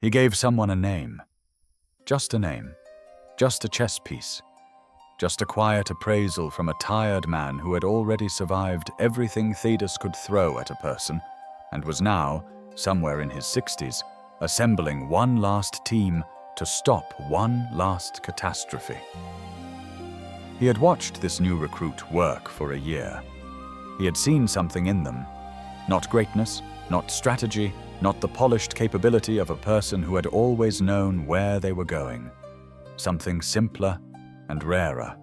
He gave someone a name. Just a name. Just a chess piece. Just a quiet appraisal from a tired man who had already survived everything Thedas could throw at a person and was now, somewhere in his 60s, assembling one last team to stop one last catastrophe. He had watched this new recruit work for a year. He had seen something in them. Not greatness, not strategy, not the polished capability of a person who had always known where they were going. Something simpler and rarer.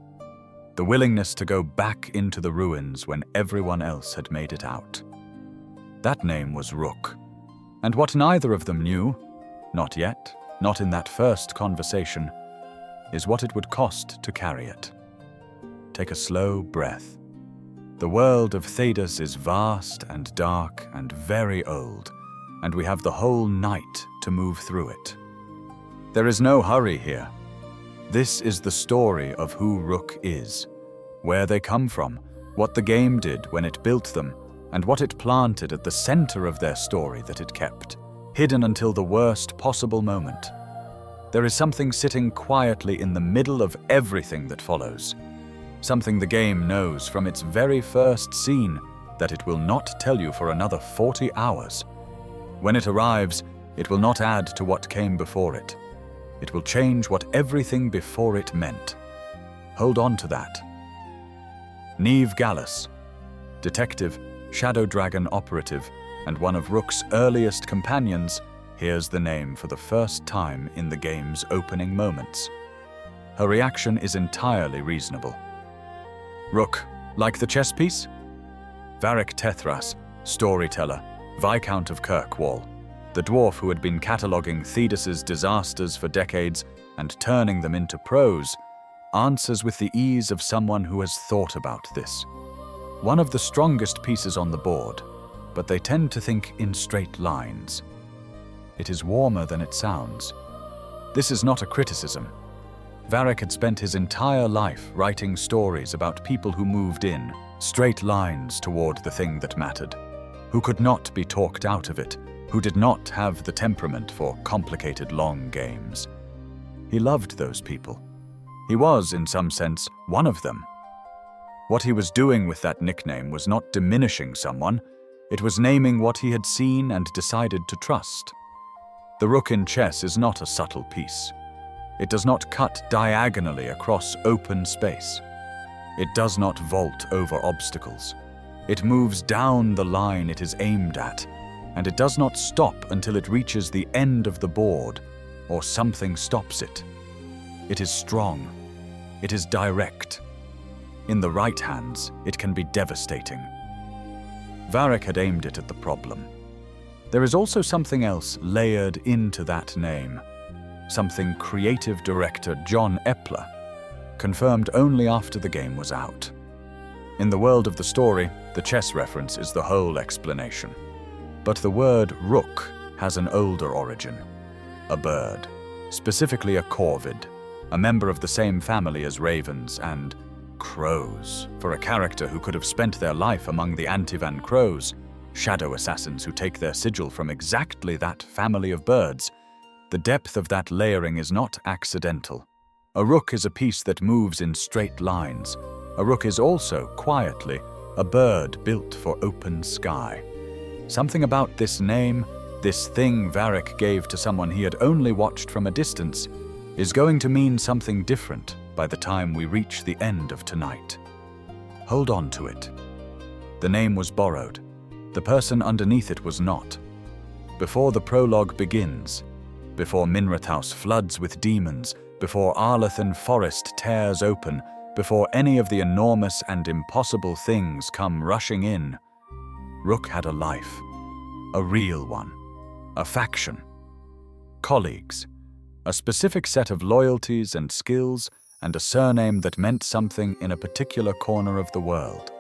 The willingness to go back into the ruins when everyone else had made it out. That name was Rook. And what neither of them knew, not yet, not in that first conversation, is what it would cost to carry it. Take a slow breath. The world of Thedas is vast and dark and very old, and we have the whole night to move through it. There is no hurry here. This is the story of who Rook is, where they come from, what the game did when it built them, and what it planted at the center of their story that it kept, hidden until the worst possible moment. There is something sitting quietly in the middle of everything that follows. Something the game knows from its very first scene that it will not tell you for another 40 hours. When it arrives, it will not add to what came before it. It will change what everything before it meant. Hold on to that. Neve Gallus, detective, Shadow Dragon operative, and one of Rook's earliest companions, hears the name for the first time in the game's opening moments. Her reaction is entirely reasonable. Rook, like the chess piece? Varric Tethras, storyteller, Viscount of Kirkwall, the dwarf who had been cataloguing Thedas's disasters for decades and turning them into prose, answers with the ease of someone who has thought about this. One of the strongest pieces on the board, but they tend to think in straight lines. It is warmer than it sounds. This is not a criticism. Varric had spent his entire life writing stories about people who moved in, straight lines toward the thing that mattered, who could not be talked out of it, who did not have the temperament for complicated long games. He loved those people. He was, in some sense, one of them. What he was doing with that nickname was not diminishing someone, it was naming what he had seen and decided to trust. The rook in chess is not a subtle piece. It does not cut diagonally across open space. It does not vault over obstacles. It moves down the line it is aimed at, and it does not stop until it reaches the end of the board or something stops it. It is strong. It is direct. In the right hands, it can be devastating. Varric had aimed it at the problem. There is also something else layered into that name, something creative director John Epler confirmed only after the game was out. In the world of the story, the chess reference is the whole explanation. But the word rook has an older origin. A bird, specifically a corvid, a member of the same family as ravens and crows, for a character who could have spent their life among the Antivan crows, shadow assassins who take their sigil from exactly that family of birds. The depth of that layering is not accidental. A rook is a piece that moves in straight lines. A rook is also, quietly, a bird built for open sky. Something about this name, this thing Varric gave to someone he had only watched from a distance, is going to mean something different by the time we reach the end of tonight. Hold on to it. The name was borrowed. The person underneath it was not. Before the prologue begins, before Minrathous floods with demons, before Arlathan Forest tears open, before any of the enormous and impossible things come rushing in, Rook had a life, a real one, a faction, colleagues, a specific set of loyalties and skills, and a surname that meant something in a particular corner of the world.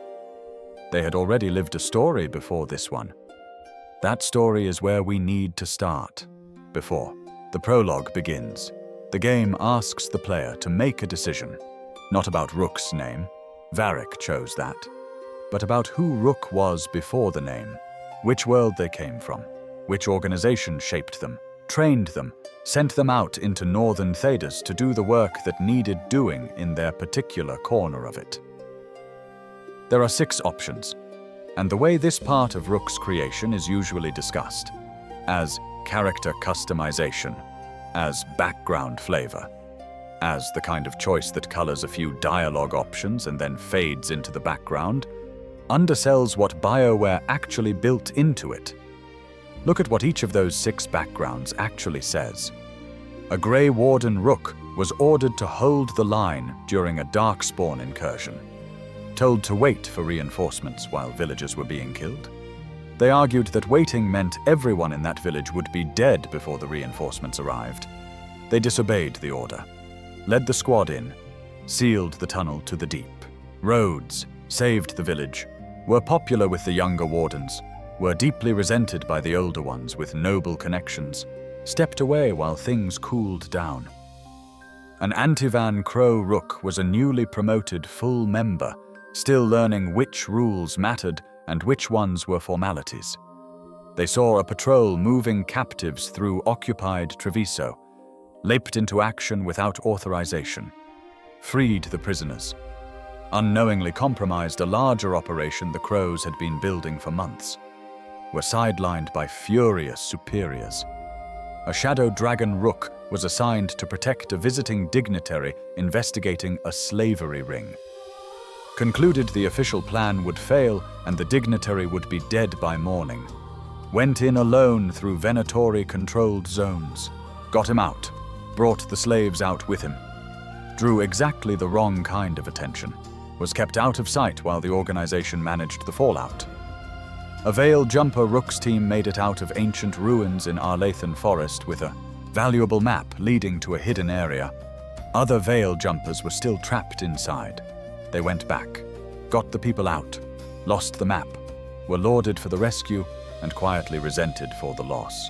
They had already lived a story before this one. That story is where we need to start. Before the prologue begins, the game asks the player to make a decision, not about Rook's name, Varric chose that, but about who Rook was before the name, which world they came from, which organization shaped them, trained them, sent them out into northern Thedas to do the work that needed doing in their particular corner of it. There are 6 options, and the way this part of Rook's creation is usually discussed, as character customization, as background flavor, as the kind of choice that colors a few dialogue options and then fades into the background, undersells what BioWare actually built into it. Look at what each of those 6 backgrounds actually says. A Grey Warden Rook was ordered to hold the line during a Darkspawn incursion, told to wait for reinforcements while villagers were being killed. They argued that waiting meant everyone in that village would be dead before the reinforcements arrived. They disobeyed the order, led the squad in, sealed the tunnel to the deep. Roads saved the village, were popular with the younger wardens, were deeply resented by the older ones with noble connections, stepped away while things cooled down. An Antivan Crow Rook was a newly promoted full member, still learning which rules mattered and which ones were formalities. They saw a patrol moving captives through occupied Treviso, leaped into action without authorization, freed the prisoners, unknowingly compromised a larger operation the Crows had been building for months, were sidelined by furious superiors. A Shadow Dragon Rook was assigned to protect a visiting dignitary investigating a slavery ring. Concluded the official plan would fail and the dignitary would be dead by morning. Went in alone through Venatori-controlled zones. Got him out. Brought the slaves out with him. Drew exactly the wrong kind of attention. Was kept out of sight while the organization managed the fallout. A Veil Jumper Rook's team made it out of ancient ruins in Arlathan Forest with a valuable map leading to a hidden area. Other Veil Jumpers were still trapped inside. They went back, got the people out, lost the map, were lauded for the rescue and quietly resented for the loss.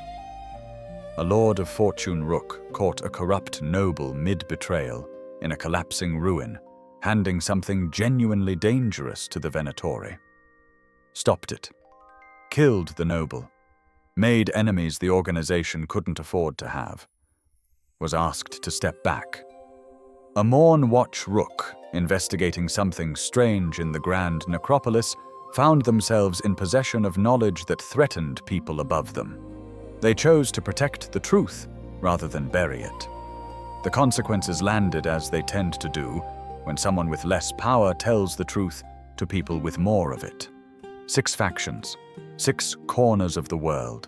A Lord of Fortune Rook caught a corrupt noble mid-betrayal in a collapsing ruin, handing something genuinely dangerous to the Venatori. Stopped it. Killed the noble. Made enemies the organization couldn't afford to have. Was asked to step back. A Morn Watch Rook, investigating something strange in the Grand Necropolis, found themselves in possession of knowledge that threatened people above them. They chose to protect the truth rather than bury it. The consequences landed as they tend to do when someone with less power tells the truth to people with more of it. 6 factions, 6 corners of the world,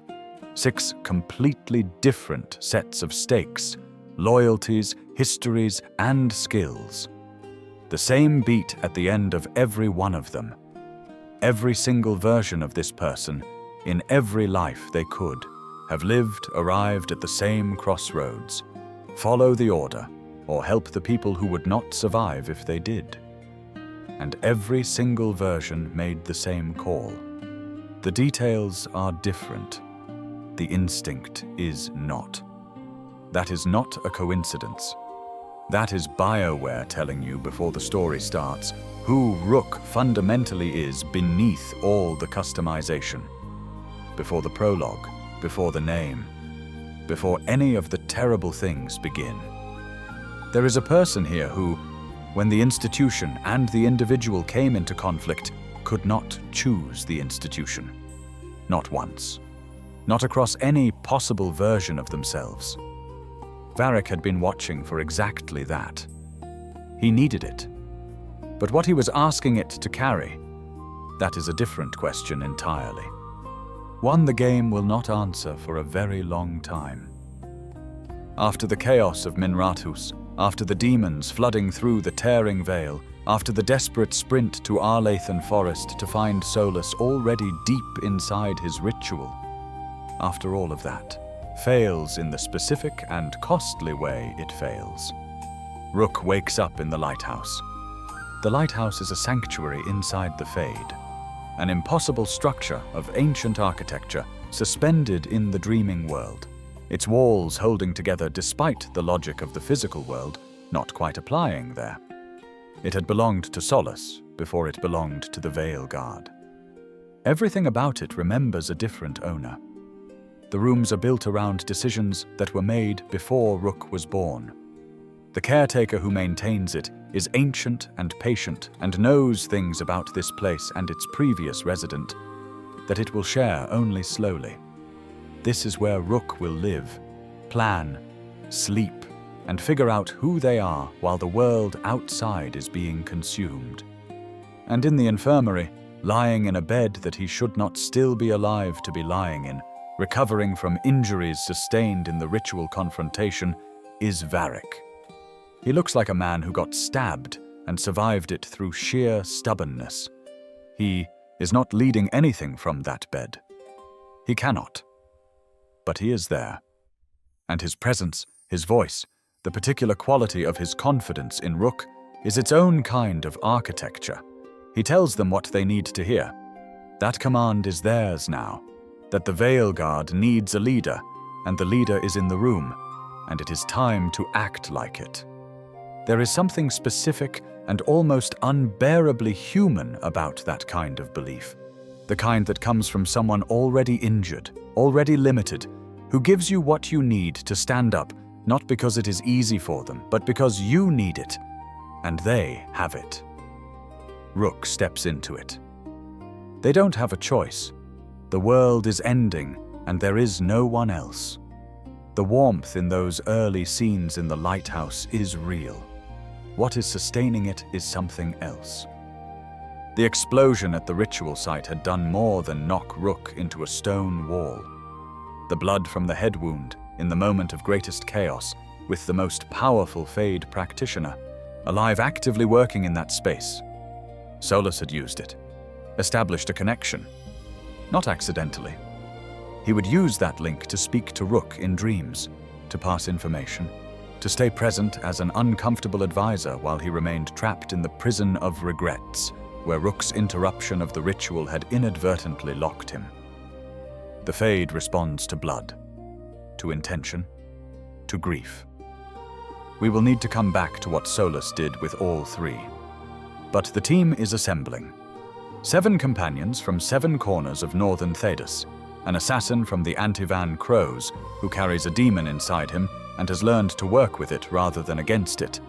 6 completely different sets of stakes, loyalties, histories, and skills. The same beat at the end of every one of them. Every single version of this person, in every life they could, have lived, arrived at the same crossroads. Follow the order, or help the people who would not survive if they did. And every single version made the same call. The details are different. The instinct is not. That is not a coincidence. That is BioWare telling you before the story starts who Rook fundamentally is beneath all the customization. Before the prologue, before the name, before any of the terrible things begin. There is a person here who, when the institution and the individual came into conflict, could not choose the institution. Not once. Not across any possible version of themselves. Varric had been watching for exactly that. He needed it. But what he was asking it to carry, that is a different question entirely. One the game will not answer for a very long time. After the chaos of Minrathus, after the demons flooding through the tearing veil, after the desperate sprint to Arlathan Forest to find solace already deep inside his ritual, after all of that, fails in the specific and costly way it fails. Rook wakes up in the lighthouse. The lighthouse is a sanctuary inside the Fade, an impossible structure of ancient architecture suspended in the dreaming world, its walls holding together despite the logic of the physical world not quite applying there. It had belonged to Solace before it belonged to the Veilguard. Everything about it remembers a different owner. The rooms are built around decisions that were made before Rook was born. The caretaker who maintains it is ancient and patient and knows things about this place and its previous resident that it will share only slowly. This is where Rook will live, plan, sleep, and figure out who they are while the world outside is being consumed. And in the infirmary, lying in a bed that he should not still be alive to be lying in, recovering from injuries sustained in the ritual confrontation, is Varric. He looks like a man who got stabbed and survived it through sheer stubbornness. He is not leading anything from that bed. He cannot. But he is there. And his presence, his voice, the particular quality of his confidence in Rook is its own kind of architecture. He tells them what they need to hear. That command is theirs now, that the Veilguard needs a leader, and the leader is in the room, and it is time to act like it. There is something specific and almost unbearably human about that kind of belief, the kind that comes from someone already injured, already limited, who gives you what you need to stand up, not because it is easy for them, but because you need it, and they have it. Rook steps into it. They don't have a choice. The world is ending, and there is no one else. The warmth in those early scenes in the lighthouse is real. What is sustaining it is something else. The explosion at the ritual site had done more than knock Rook into a stone wall. The blood from the head wound, in the moment of greatest chaos, with the most powerful Fade practitioner, alive actively working in that space. Solus had used it, established a connection, not accidentally. He would use that link to speak to Rook in dreams, to pass information, to stay present as an uncomfortable advisor while he remained trapped in the prison of regrets, where Rook's interruption of the ritual had inadvertently locked him. The Fade responds to blood, to intention, to grief. We will need to come back to what Solus did with all three. But the team is assembling. 7 companions from 7 corners of northern Thedas, an assassin from the Antivan Crows who carries a demon inside him and has learned to work with it rather than against it,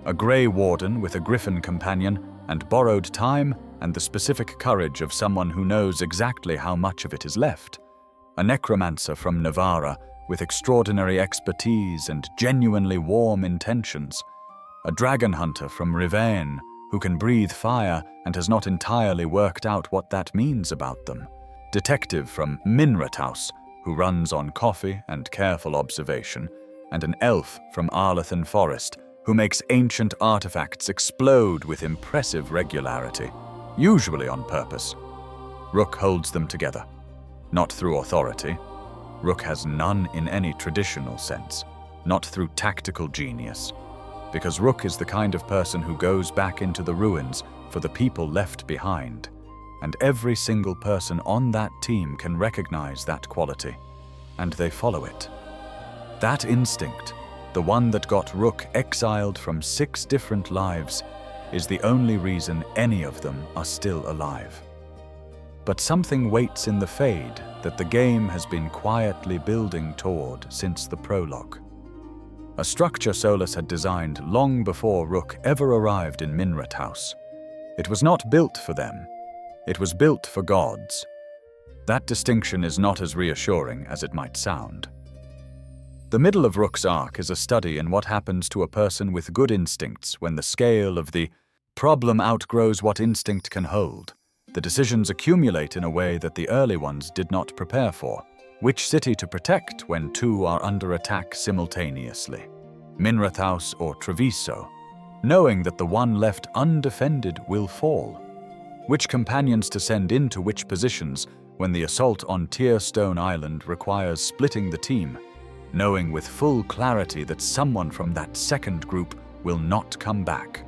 a grey warden with a griffin companion and borrowed time and the specific courage of someone who knows exactly how much of it is left, a necromancer from Navarra with extraordinary expertise and genuinely warm intentions, a dragon hunter from Rivain who can breathe fire and has not entirely worked out what that means about them, detective from Minrathaus who runs on coffee and careful observation, and an elf from Arlathan Forest who makes ancient artifacts explode with impressive regularity, usually on purpose. Rook holds them together, not through authority. Rook has none in any traditional sense, not through tactical genius, because Rook is the kind of person who goes back into the ruins for the people left behind, and every single person on that team can recognize that quality, and they follow it. That instinct, the one that got Rook exiled from 6 different lives, is the only reason any of them are still alive. But something waits in the Fade that the game has been quietly building toward since the prologue. A structure Solus had designed long before Rook ever arrived in Minrathaus. It was not built for them. It was built for gods. That distinction is not as reassuring as it might sound. The middle of Rook's arc is a study in what happens to a person with good instincts when the scale of the problem outgrows what instinct can hold. The decisions accumulate in a way that the early ones did not prepare for. Which city to protect when 2 are under attack simultaneously? Minrathaus or Treviso, knowing that the one left undefended will fall. Which companions to send into which positions when the assault on Tearstone Island requires splitting the team, knowing with full clarity that someone from that second group will not come back.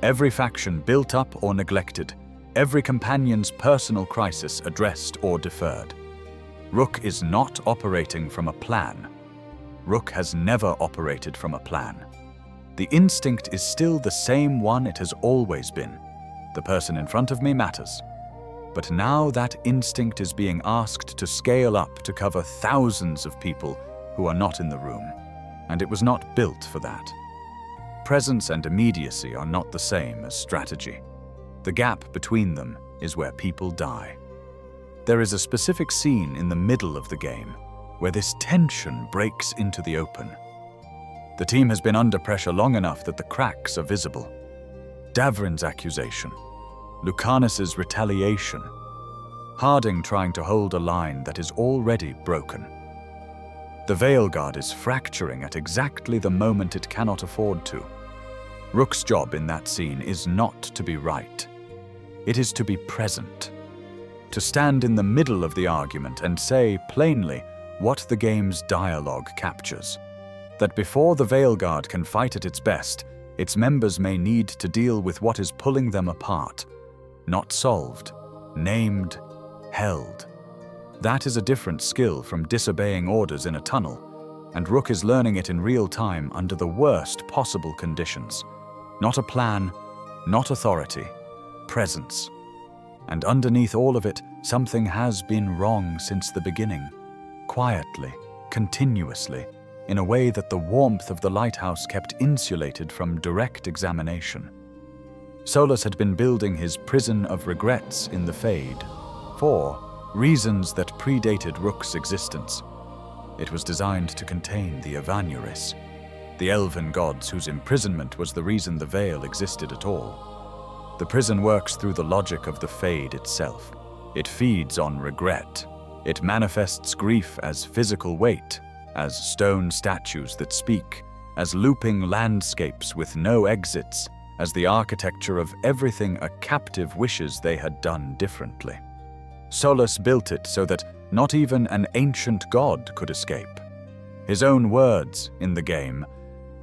Every faction built up or neglected, every companion's personal crisis addressed or deferred. Rook is not operating from a plan. Rook has never operated from a plan. The instinct is still the same one it has always been. The person in front of me matters. But now that instinct is being asked to scale up to cover thousands of people who are not in the room, and it was not built for that. Presence and immediacy are not the same as strategy. The gap between them is where people die. There is a specific scene in the middle of the game where this tension breaks into the open. The team has been under pressure long enough that the cracks are visible. Davrin's accusation, Lucanus's retaliation, Harding trying to hold a line that is already broken. The Veilguard is fracturing at exactly the moment it cannot afford to. Rook's job in that scene is not to be right. It is to be present. To stand in the middle of the argument and say plainly what the game's dialogue captures. That before the Veilguard can fight at its best, its members may need to deal with what is pulling them apart. Not solved, named, held. That is a different skill from disobeying orders in a tunnel, and Rook is learning it in real time under the worst possible conditions. Not a plan, not authority, presence. And underneath all of it, something has been wrong since the beginning. Quietly, continuously, in a way that the warmth of the lighthouse kept insulated from direct examination. Solus had been building his prison of regrets in the Fade, for reasons that predated Rook's existence. It was designed to contain the Avanuris, the elven gods whose imprisonment was the reason the Veil existed at all. The prison works through the logic of the Fade itself. It feeds on regret. It manifests grief as physical weight, as stone statues that speak, as looping landscapes with no exits, as the architecture of everything a captive wishes they had done differently. Solus built it so that not even an ancient god could escape. His own words in the game,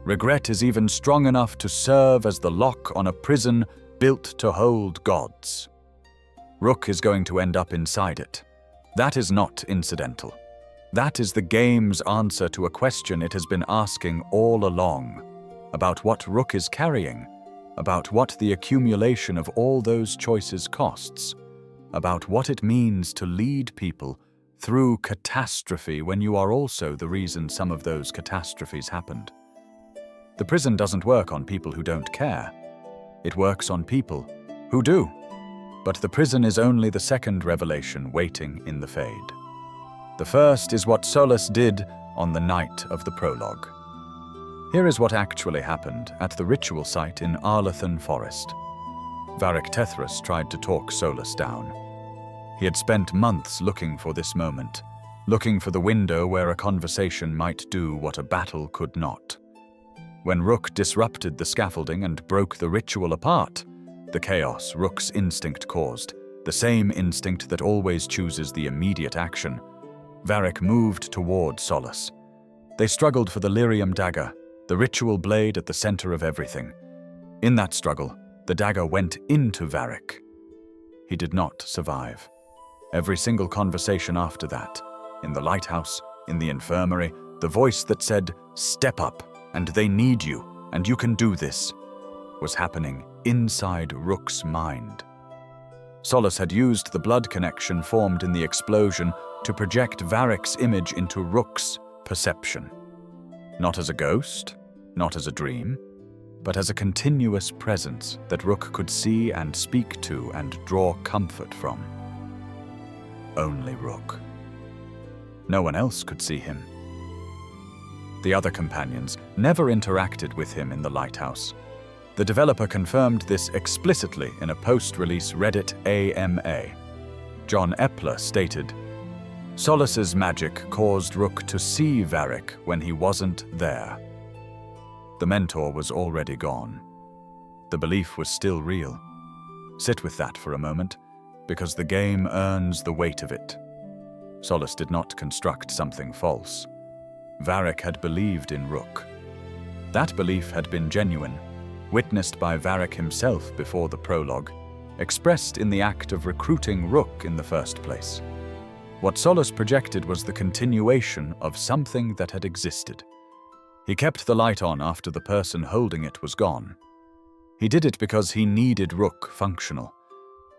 regret is even strong enough to serve as the lock on a prison built to hold gods. Rook is going to end up inside it. That is not incidental. That is the game's answer to a question it has been asking all along, about what Rook is carrying, about what the accumulation of all those choices costs, about what it means to lead people through catastrophe when you are also the reason some of those catastrophes happened. The prison doesn't work on people who don't care. It works on people who do. But the prison is only the second revelation waiting in the Fade. The first is what Solus did on the night of the prologue. Here is what actually happened at the ritual site in Arlathan Forest. Varric Tethras tried to talk Solus down. He had spent months looking for this moment, looking for the window where a conversation might do what a battle could not. When Rook disrupted the scaffolding and broke the ritual apart, the chaos Rook's instinct caused, the same instinct that always chooses the immediate action, Varric moved toward Solus. They struggled for the lyrium dagger, the ritual blade at the center of everything. In that struggle, the dagger went into Varric. He did not survive. Every single conversation after that, in the lighthouse, in the infirmary, the voice that said, "Step up, and they need you, and you can do this," was happening inside Rook's mind. Solus had used the blood connection formed in the explosion to project Varric's image into Rook's perception. Not as a ghost, not as a dream, but as a continuous presence that Rook could see and speak to and draw comfort from. Only Rook. No one else could see him. The other companions never interacted with him in the lighthouse. The developer confirmed this explicitly in a post-release Reddit AMA. John Epler stated, "Solus's magic caused Rook to see Varric when he wasn't there." The mentor was already gone. The belief was still real. Sit with that for a moment, because the game earns the weight of it. Solus did not construct something false. Varric had believed in Rook. That belief had been genuine, witnessed by Varric himself before the prologue, expressed in the act of recruiting Rook in the first place. What Solus projected was the continuation of something that had existed. He kept the light on after the person holding it was gone. He did it because he needed Rook functional.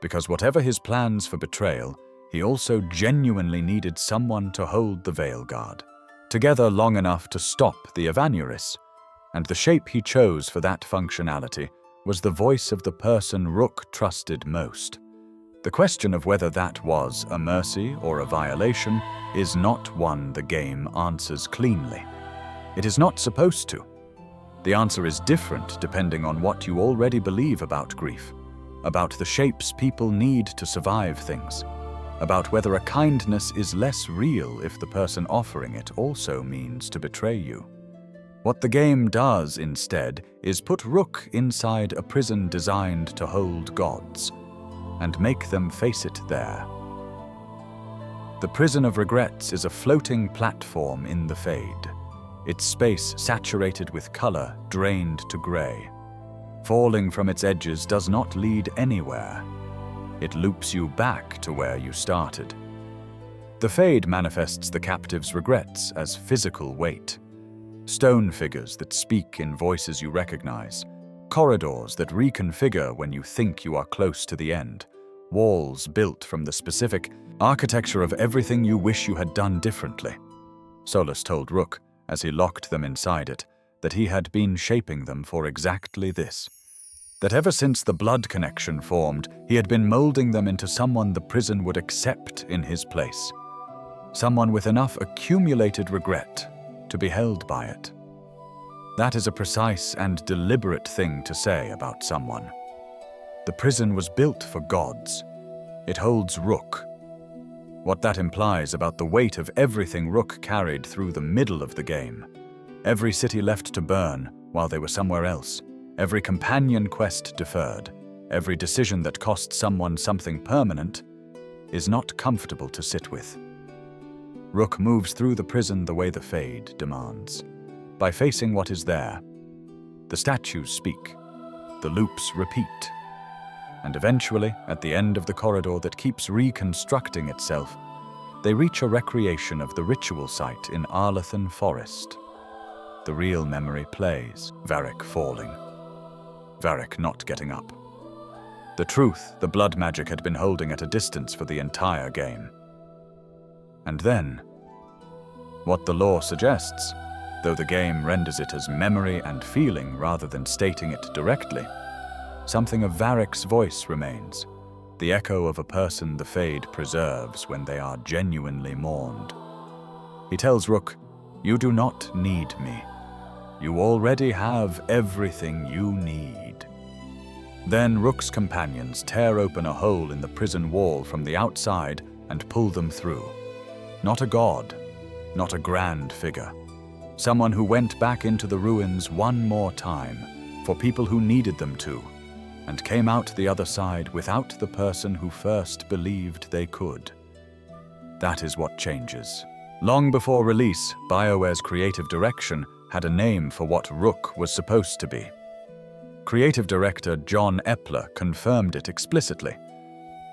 because whatever his plans for betrayal, he also genuinely needed someone to hold the Veilguard, together long enough to stop the Evanuris, and the shape he chose for that functionality was the voice of the person Rook trusted most. The question of whether that was a mercy or a violation is not one the game answers cleanly. It is not supposed to. The answer is different depending on what you already believe about grief, about the shapes people need to survive things, about whether a kindness is less real if the person offering it also means to betray you. What the game does instead is put Rook inside a prison designed to hold gods, and make them face it there. The Prison of Regrets is a floating platform in the Fade, its space saturated with color drained to gray. Falling from its edges does not lead anywhere. It loops you back to where you started. The Fade manifests the captive's regrets as physical weight. Stone figures that speak in voices you recognize, corridors that reconfigure when you think you are close to the end, walls built from the specific architecture of everything you wish you had done differently. Solus told Rook, as he locked them inside it, that he had been shaping them for exactly this. That ever since the blood connection formed, he had been molding them into someone the prison would accept in his place. Someone with enough accumulated regret to be held by it. That is a precise and deliberate thing to say about someone. The prison was built for gods. It holds Rook. What that implies about the weight of everything Rook carried through the middle of the game. Every city left to burn while they were somewhere else. Every companion quest deferred. Every decision that cost someone something permanent is not comfortable to sit with. Rook moves through the prison the way the Fade demands. By facing what is there. The statues speak. The loops repeat. And eventually, at the end of the corridor that keeps reconstructing itself, they reach a recreation of the ritual site in Arlethan Forest. The real memory plays, Varric falling. Varric not getting up. The truth the blood magic had been holding at a distance for the entire game. And then, what the lore suggests, though the game renders it as memory and feeling rather than stating it directly, something of Varric's voice remains, the echo of a person the Fade preserves when they are genuinely mourned. He tells Rook, "You do not need me. You already have everything you need." Then Rook's companions tear open a hole in the prison wall from the outside and pull them through. Not a god, not a grand figure. Someone who went back into the ruins one more time, for people who needed them to, and came out the other side without the person who first believed they could. That is what changes. Long before release, BioWare's creative direction had a name for what Rook was supposed to be. Creative director John Epler confirmed it explicitly.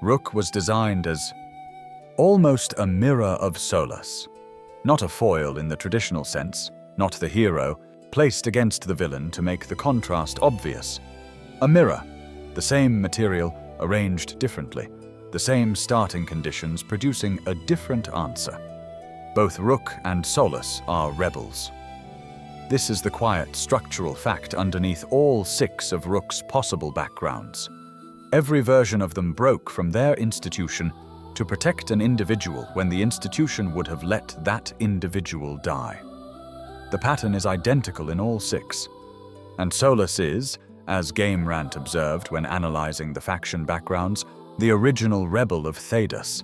Rook was designed as almost a mirror of Solus. Not a foil in the traditional sense, not the hero, placed against the villain to make the contrast obvious. A mirror, the same material arranged differently, the same starting conditions producing a different answer. Both Rook and Solus are rebels. This is the quiet structural fact underneath all 6 of Rook's possible backgrounds. Every version of them broke from their institution to protect an individual when the institution would have let that individual die. The pattern is identical in all 6, and Solus is, as Game Rant observed when analyzing the faction backgrounds, the original rebel of Thedas,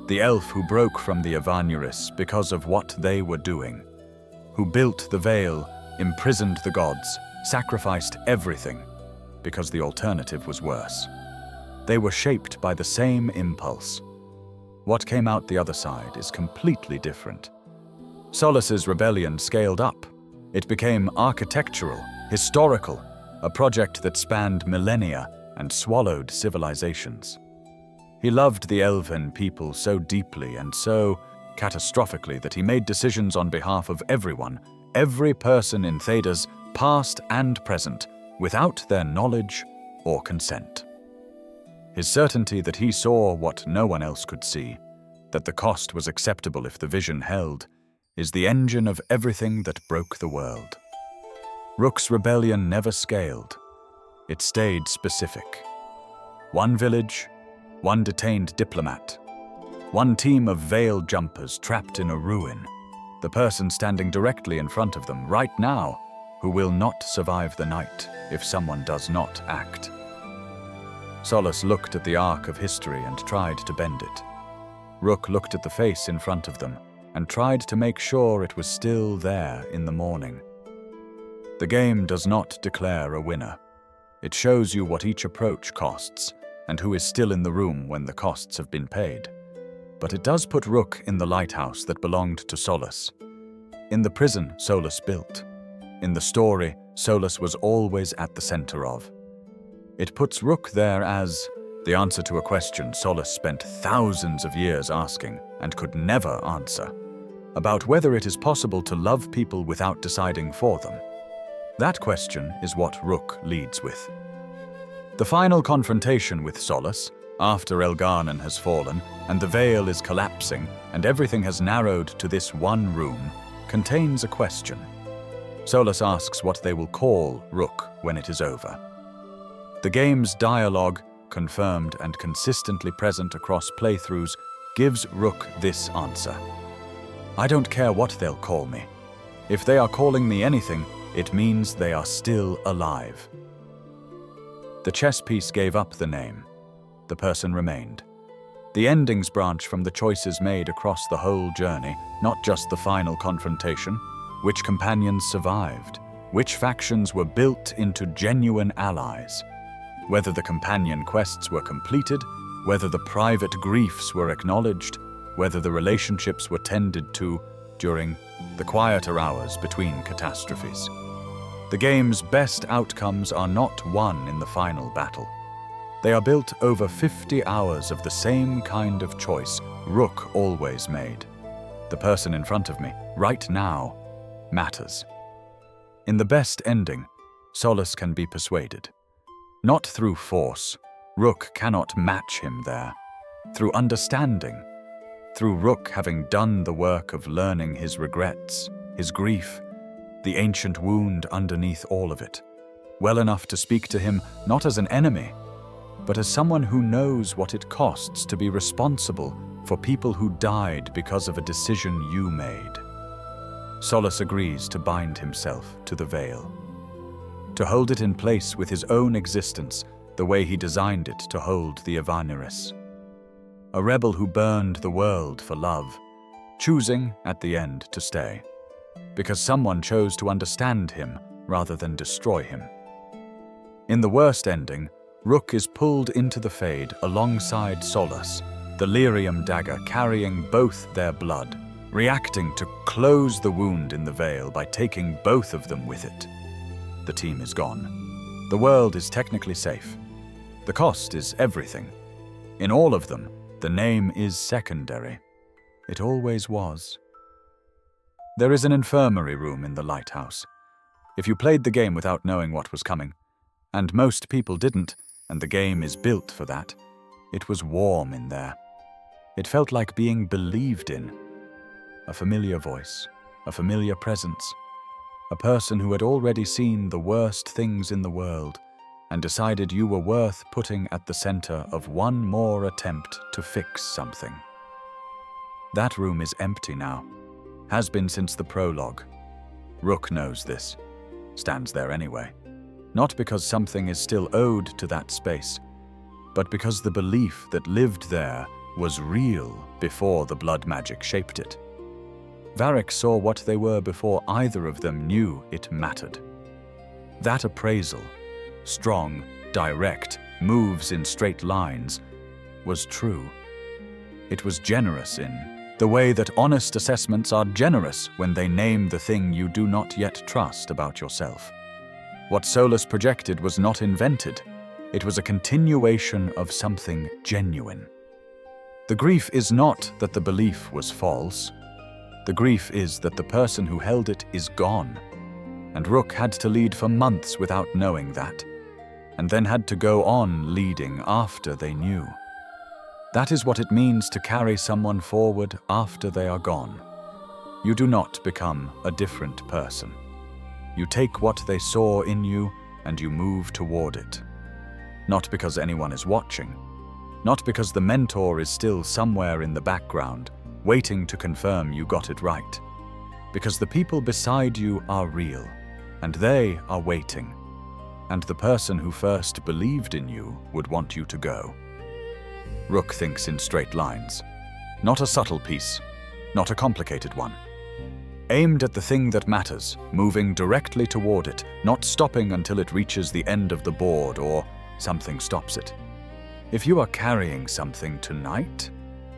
the elf who broke from the Evanuris because of what they were doing, who built the Veil, imprisoned the gods, sacrificed everything, because the alternative was worse. They were shaped by the same impulse. What came out the other side is completely different. Solus's rebellion scaled up. It became architectural, historical, a project that spanned millennia and swallowed civilizations. He loved the elven people so deeply and so catastrophically that he made decisions on behalf of everyone, every person in Thedas, past and present, without their knowledge or consent. His certainty that he saw what no one else could see, that the cost was acceptable if the vision held, is the engine of everything that broke the world. Rook's rebellion never scaled. It stayed specific. One village, one detained diplomat, one team of veiled jumpers trapped in a ruin, the person standing directly in front of them right now, who will not survive the night if someone does not act. Solus looked at the arc of history and tried to bend it. Rook looked at the face in front of them and tried to make sure it was still there in the morning. The game does not declare a winner. It shows you what each approach costs and who is still in the room when the costs have been paid. But it does put Rook in the lighthouse that belonged to Solus, in the prison Solus built, in the story Solus was always at the center of. It puts Rook there as the answer to a question Solus spent thousands of years asking and could never answer, about whether it is possible to love people without deciding for them. That question is what Rook leads with. The final confrontation with Solus, after Elgar'nan has fallen and the veil is collapsing and everything has narrowed to this one room, contains a question. Solus asks what they will call Rook when it is over. The game's dialogue, confirmed and consistently present across playthroughs, gives Rook this answer. I don't care what they'll call me. If they are calling me anything, it means they are still alive. The chess piece gave up the name. The person remained. The endings branch from the choices made across the whole journey, not just the final confrontation. Which companions survived? Which factions were built into genuine allies? Whether the companion quests were completed, whether the private griefs were acknowledged, whether the relationships were tended to during the quieter hours between catastrophes. The game's best outcomes are not won in the final battle. They are built over 50 hours of the same kind of choice Rook always made. The person in front of me, right now, matters. In the best ending, Solus can be persuaded. Not through force. Rook cannot match him there. Through understanding. Through Rook having done the work of learning his regrets, his grief, the ancient wound underneath all of it, well enough to speak to him not as an enemy, but as someone who knows what it costs to be responsible for people who died because of a decision you made. Solus agrees to bind himself to the veil, to hold it in place with his own existence the way he designed it to hold the Evaneris. A rebel who burned the world for love, choosing at the end to stay, because someone chose to understand him rather than destroy him. In the worst ending, Rook is pulled into the Fade alongside Solus, the lyrium dagger carrying both their blood, reacting to close the wound in the veil by taking both of them with it. The team is gone. The world is technically safe. The cost is everything. In all of them, the name is secondary. It always was. There is an infirmary room in the lighthouse. If you played the game without knowing what was coming, and most people didn't, and the game is built for that, it was warm in there. It felt like being believed in. A familiar voice, a familiar presence, a person who had already seen the worst things in the world and decided you were worth putting at the center of one more attempt to fix something. That room is empty now, has been since the prologue. Rook knows this, stands there anyway, not because something is still owed to that space, but because the belief that lived there was real before the blood magic shaped it. Varric saw what they were before either of them knew it mattered. That appraisal, strong, direct, moves in straight lines, was true. It was generous in the way that honest assessments are generous when they name the thing you do not yet trust about yourself. What Solus projected was not invented. It was a continuation of something genuine. The grief is not that the belief was false. The grief is that the person who held it is gone, and Rook had to lead for months without knowing that. and then had to go on leading after they knew. That is what it means to carry someone forward after they are gone. You do not become a different person. You take what they saw in you and you move toward it. Not because anyone is watching, not because the mentor is still somewhere in the background, waiting to confirm you got it right. Because the people beside you are real, and they are waiting, and the person who first believed in you would want you to go. Rook thinks in straight lines. Not a subtle piece, not a complicated one. Aimed at the thing that matters, moving directly toward it, not stopping until it reaches the end of the board or something stops it. If you are carrying something tonight,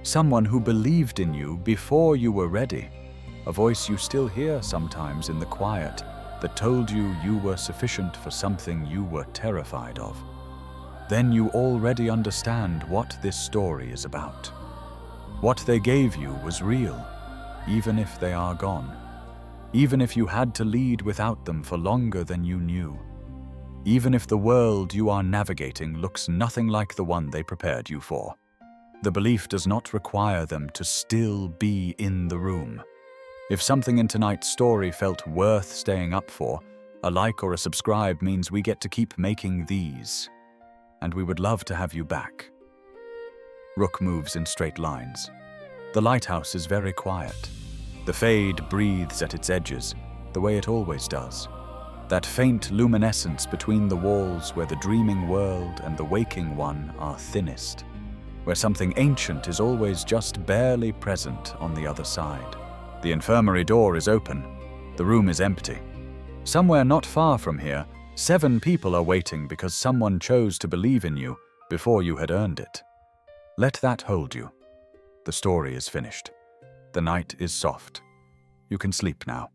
someone who believed in you before you were ready, a voice you still hear sometimes in the quiet that told you you were sufficient for something you were terrified of, then you already understand what this story is about. What they gave you was real, even if they are gone. Even if you had to lead without them for longer than you knew. Even if the world you are navigating looks nothing like the one they prepared you for. The belief does not require them to still be in the room. If something in tonight's story felt worth staying up for, a like or a subscribe means we get to keep making these. And we would love to have you back. Rook moves in straight lines. The lighthouse is very quiet. The fade breathes at its edges, the way it always does. That faint luminescence between the walls where the dreaming world and the waking one are thinnest. Where something ancient is always just barely present on the other side. The infirmary door is open. The room is empty. Somewhere not far from here, 7 people are waiting because someone chose to believe in you before you had earned it. Let that hold you. The story is finished. The night is soft. You can sleep now.